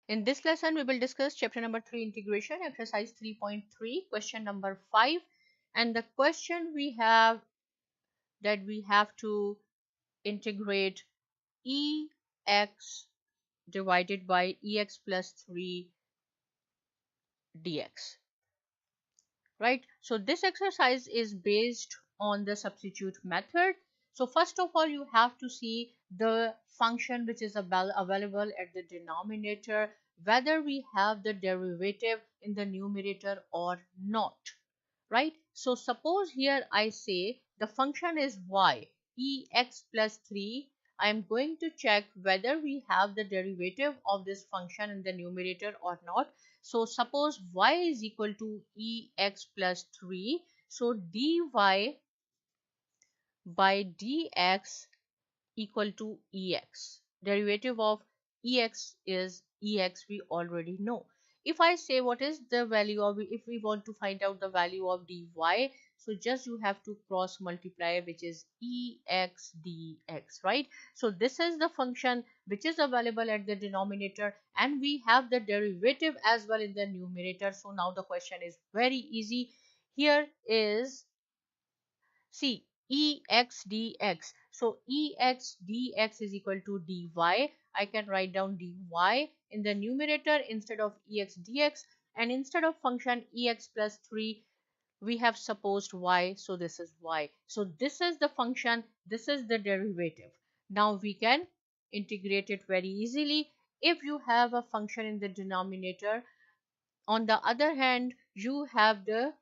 In this lesson, we will discuss chapter number 3 integration, exercise 3.3, question number 5. And the question we have that we have to integrate ex divided by ex plus 3 dx. Right? So this exercise is based on the substitute method. So first of all, you have to see the function which is available at the denominator, whether we have the derivative in the numerator or not. Right? So suppose here I say the function is y, ex plus 3. I am going to check whether we have the derivative of this function in the numerator or not. So suppose y is equal to ex plus 3. So dy by dx equal to ex. Derivative of ex is ex, we already know. If I say what is the value of, if we want to find out the value of dy, so just you have to cross multiply, which is ex dx, right? So this is the function which is available at the denominator, and we have the derivative as well in the numerator. So now the question is very easy. Here is, see, ex dx. So ex dx is equal to dy. I can write down dy in the numerator instead of ex dx, and instead of function ex plus 3 we have supposed y, so this is y. So this is the function, this is the derivative. Now we can integrate it very easily. If you have a function in the denominator, on the other hand you have the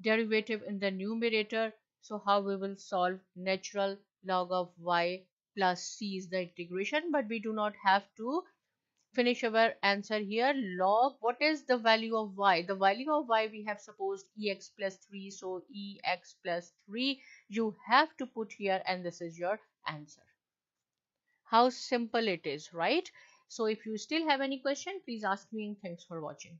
derivative in the numerator, so how we will solve? Natural log of y plus c is the integration, but we do not have to finish our answer here. Log, what is the value of y? The value of y we have supposed ex plus 3, so ex plus 3 you have to put here, and this is your answer. How simple it is, right? So if you still have any question, please ask me, and thanks for watching.